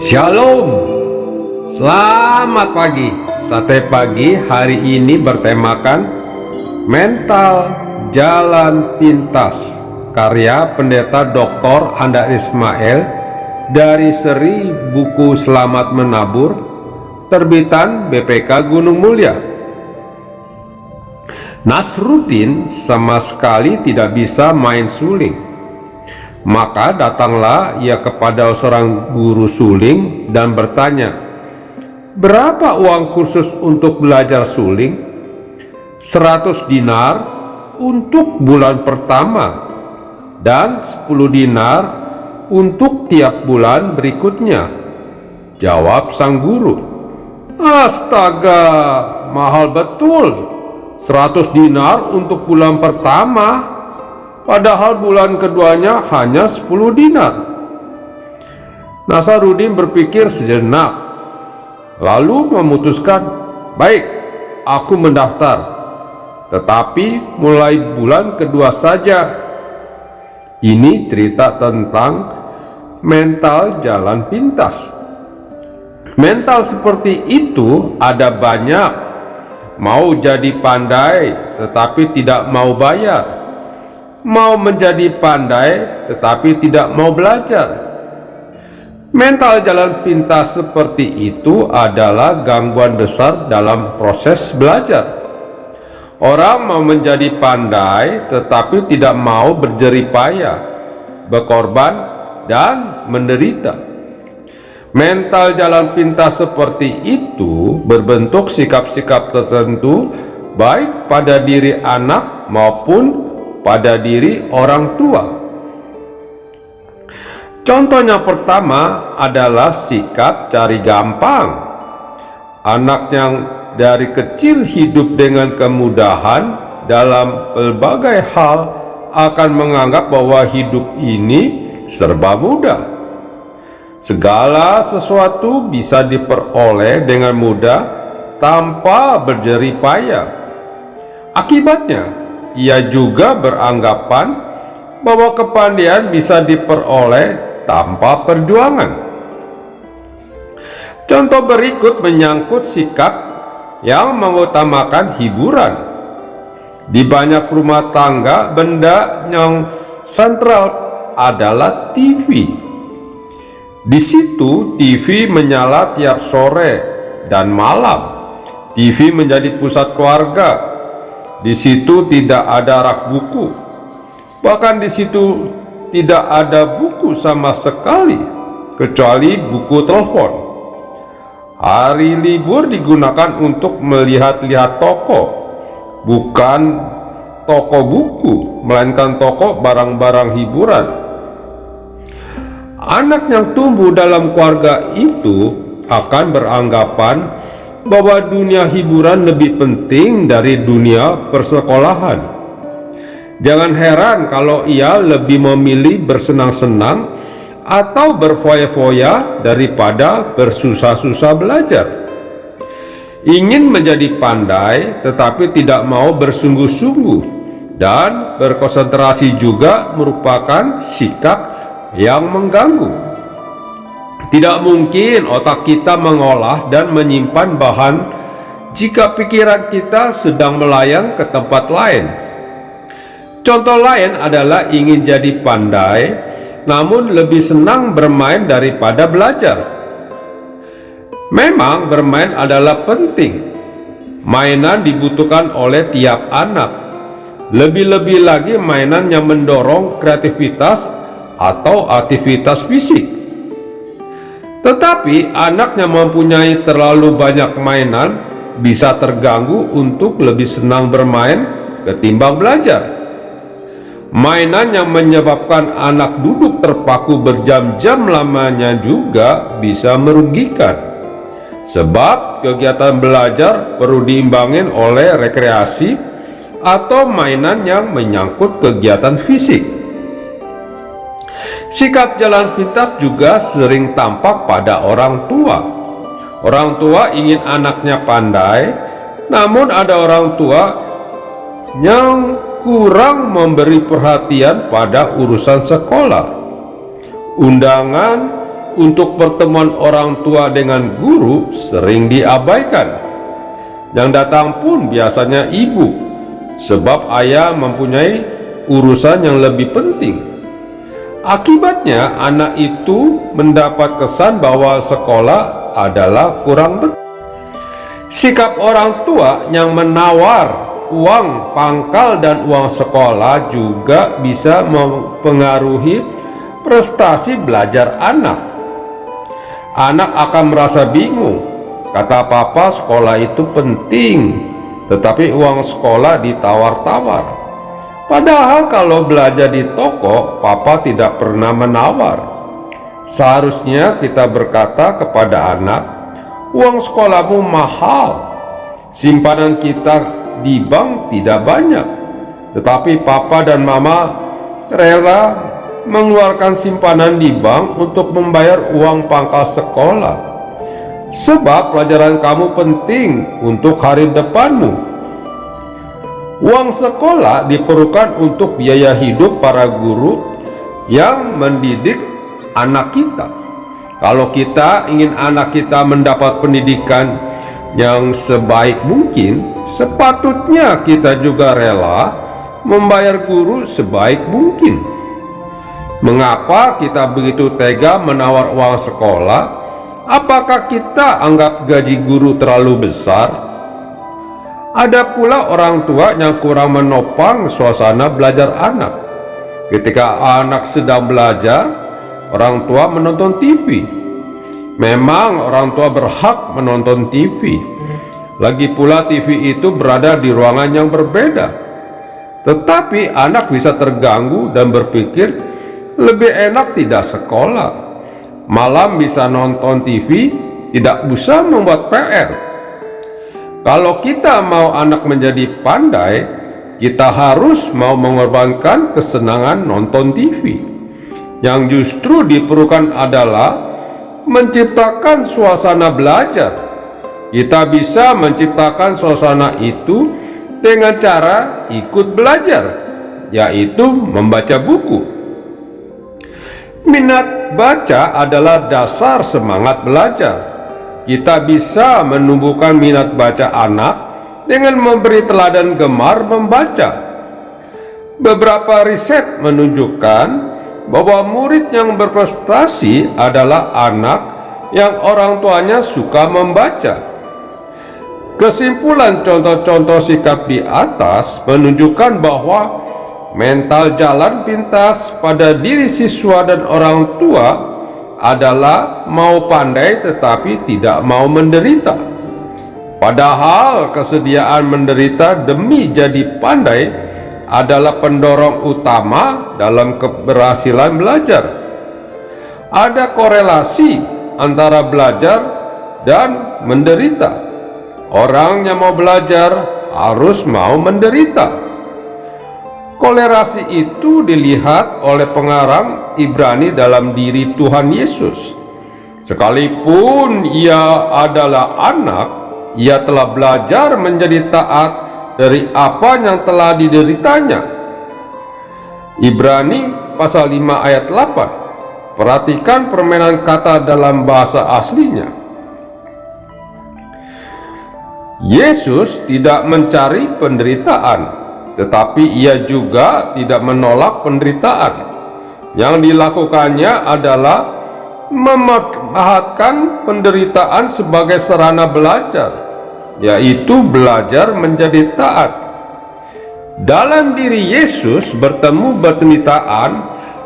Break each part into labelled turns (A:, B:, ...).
A: Shalom, selamat pagi. Sate pagi hari ini bertemakan Mental Jalan Pintas, karya Pendeta Dr. Anda Ismail dari seri buku Selamat Menabur, terbitan BPK Gunung Mulia. Nasruddin sama sekali tidak bisa main suling. Maka datanglah ia kepada seorang guru suling dan bertanya, "Berapa uang kursus untuk belajar suling?" 100 dinar untuk bulan pertama dan 10 dinar untuk tiap bulan berikutnya, jawab sang guru. "Astaga, mahal betul. 100 dinar untuk bulan pertama, padahal bulan keduanya hanya 10 dinar. Nasruddin berpikir sejenak, lalu memutuskan, "Baik, aku mendaftar, tetapi mulai bulan kedua saja." Ini cerita tentang mental jalan pintas. Mental seperti itu ada banyak. Mau jadi pandai tetapi tidak mau bayar, mau menjadi pandai tetapi tidak mau belajar. Mental jalan pintas seperti itu adalah gangguan besar dalam proses belajar. Orang mau menjadi pandai tetapi tidak mau berjerih payah, berkorban, dan menderita. Mental jalan pintas seperti itu berbentuk sikap-sikap tertentu, baik pada diri anak maupun pada diri orang tua. Contohnya pertama adalah sikap cari gampang. Anak yang dari kecil hidup dengan kemudahan dalam berbagai hal akan menganggap bahwa hidup ini serba mudah. Segala sesuatu bisa diperoleh dengan mudah tanpa berjerih payah. Akibatnya, ia juga beranggapan bahwa kepandaian bisa diperoleh tanpa perjuangan. Contoh berikut menyangkut sikap yang mengutamakan hiburan. Di banyak rumah tangga, benda yang sentral adalah TV. Di situ TV menyala tiap sore dan malam. TV menjadi pusat keluarga. Di situ tidak ada rak buku, bahkan di situ tidak ada buku sama sekali, kecuali buku telepon. Hari libur digunakan untuk melihat-lihat toko, bukan toko buku, melainkan toko barang-barang hiburan. Anak yang tumbuh dalam keluarga itu akan beranggapan bahwa dunia hiburan lebih penting dari dunia persekolahan. Jangan heran kalau ia lebih memilih bersenang-senang atau berfoya-foya daripada bersusah-susah belajar. Ingin menjadi pandai tetapi tidak mau bersungguh-sungguh dan berkonsentrasi juga merupakan sikap yang mengganggu. Tidak mungkin otak kita mengolah dan menyimpan bahan jika pikiran kita sedang melayang ke tempat lain. Contoh lain adalah ingin jadi pandai, namun lebih senang bermain daripada belajar. Memang bermain adalah penting. Mainan dibutuhkan oleh tiap anak. Lebih-lebih lagi mainan yang mendorong kreativitas atau aktivitas fisik. Tetapi anak yang mempunyai terlalu banyak mainan bisa terganggu untuk lebih senang bermain ketimbang belajar. Mainan yang menyebabkan anak duduk terpaku berjam-jam lamanya juga bisa merugikan, sebab kegiatan belajar perlu diimbangin oleh rekreasi atau mainan yang menyangkut kegiatan fisik. Sikap jalan pintas juga sering tampak pada orang tua. Orang tua ingin anaknya pandai, namun ada orang tua yang kurang memberi perhatian pada urusan sekolah. Undangan untuk pertemuan orang tua dengan guru sering diabaikan. Yang datang pun biasanya ibu, sebab ayah mempunyai urusan yang lebih penting. Akibatnya anak itu mendapat kesan bahwa sekolah adalah kurang penting. Sikap orang tua yang menawar uang pangkal dan uang sekolah juga bisa mempengaruhi prestasi belajar anak. Anak akan merasa bingung. Kata papa, sekolah itu penting, tetapi uang sekolah ditawar-tawar. Padahal kalau belajar di toko, papa tidak pernah menawar. Seharusnya kita berkata kepada anak, uang sekolahmu mahal, simpanan kita di bank tidak banyak, tetapi papa dan mama rela mengeluarkan simpanan di bank untuk membayar uang pangkal sekolah, sebab pelajaran kamu penting untuk hari depanmu. Uang sekolah diperlukan untuk biaya hidup para guru yang mendidik anak kita. Kalau kita ingin anak kita mendapat pendidikan yang sebaik mungkin, sepatutnya kita juga rela membayar guru sebaik mungkin. Mengapa kita begitu tega menawar uang sekolah? Apakah kita anggap gaji guru terlalu besar? Ada pula orang tua yang kurang menopang suasana belajar anak. Ketika anak sedang belajar, orang tua menonton TV. Memang orang tua berhak menonton TV. Lagi pula TV itu berada di ruangan yang berbeda. Tetapi anak bisa terganggu dan berpikir lebih enak tidak sekolah. Malam bisa nonton TV, tidak bisa membuat PR. Kalau kita mau anak menjadi pandai, kita harus mau mengorbankan kesenangan nonton TV. Yang justru diperlukan adalah menciptakan suasana belajar. Kita bisa menciptakan suasana itu dengan cara ikut belajar, yaitu membaca buku. Minat baca adalah dasar semangat belajar. Kita bisa menumbuhkan minat baca anak dengan memberi teladan gemar membaca. Beberapa riset menunjukkan bahwa murid yang berprestasi adalah anak yang orang tuanya suka membaca. Kesimpulan contoh-contoh sikap di atas menunjukkan bahwa mental jalan pintas pada diri siswa dan orang tua adalah mau pandai tetapi tidak mau menderita. Padahal kesediaan menderita demi jadi pandai adalah pendorong utama dalam keberhasilan belajar. Ada korelasi antara belajar dan menderita. Orang yang mau belajar harus mau menderita. Korelasi itu dilihat oleh pengarang Ibrani dalam diri Tuhan Yesus. Sekalipun ia adalah anak, ia telah belajar menjadi taat dari apa yang telah dideritanya. Ibrani pasal 5 ayat 8. Perhatikan permainan kata dalam bahasa aslinya. Yesus tidak mencari penderitaan, tetapi ia juga tidak menolak penderitaan. Yang dilakukannya adalah memanfaatkan penderitaan sebagai sarana belajar, yaitu belajar menjadi taat. Dalam diri Yesus bertemu penderitaan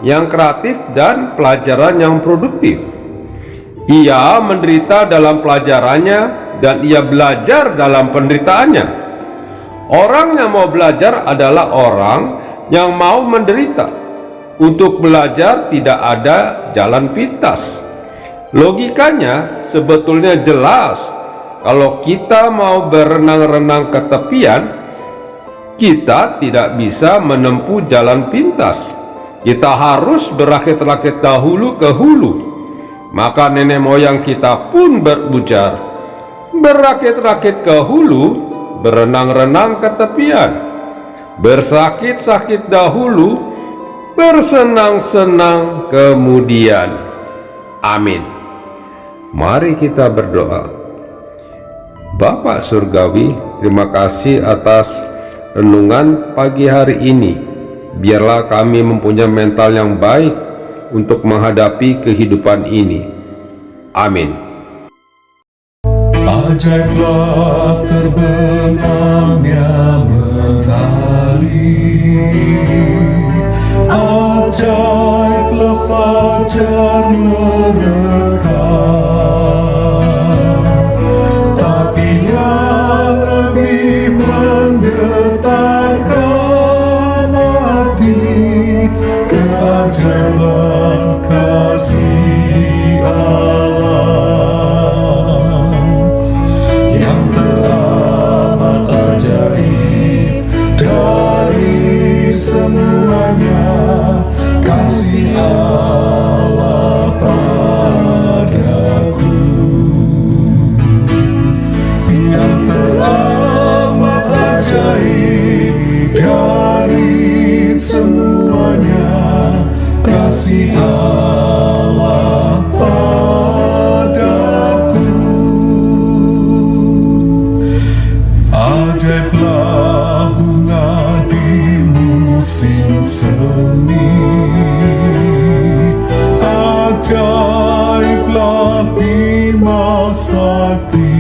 A: yang kreatif dan pelajaran yang produktif. Ia menderita dalam pelajarannya dan ia belajar dalam penderitaannya. Orang yang mau belajar adalah orang yang mau menderita. Untuk belajar tidak ada jalan pintas. Logikanya sebetulnya jelas. Kalau kita mau berenang-renang ke tepian, kita tidak bisa menempuh jalan pintas. Kita harus berakit-rakit dahulu ke hulu. Maka nenek moyang kita pun berujar, berakit-rakit ke hulu, berenang-renang ke tepian, bersakit-sakit dahulu, bersenang-senang kemudian. Amin. Mari kita berdoa. Bapa Surgawi, terima kasih atas renungan pagi hari ini. Biarlah kami mempunyai mental yang baik untuk menghadapi kehidupan ini. Amin.
B: Ajaiblah terbenamnya mentari, ajaiblah fajar merekam, tapi yang lebih menggetarkan hati, keajaiban kasih Allah yang teramat ajaib dari semuanya, kasih Allah padaku yang teramat ajaib dari semuanya, kasih Allah padaku. Ajaiblah bunga di musim semi, ajaiblah Bima Sakti,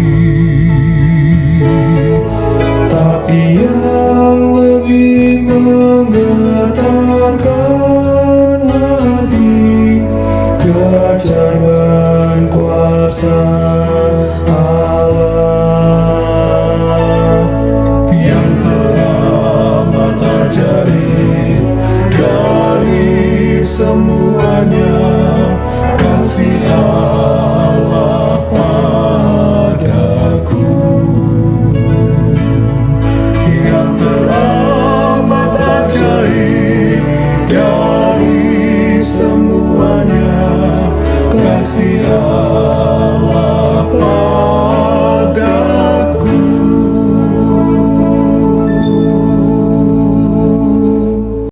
B: tapi yang lebih menggetarkan hati, keajaiban kuasa Allah yang teramat ajaib dari semuanya, kasih Allah padaku yang teramat ajaib dari semuanya, kasih Allah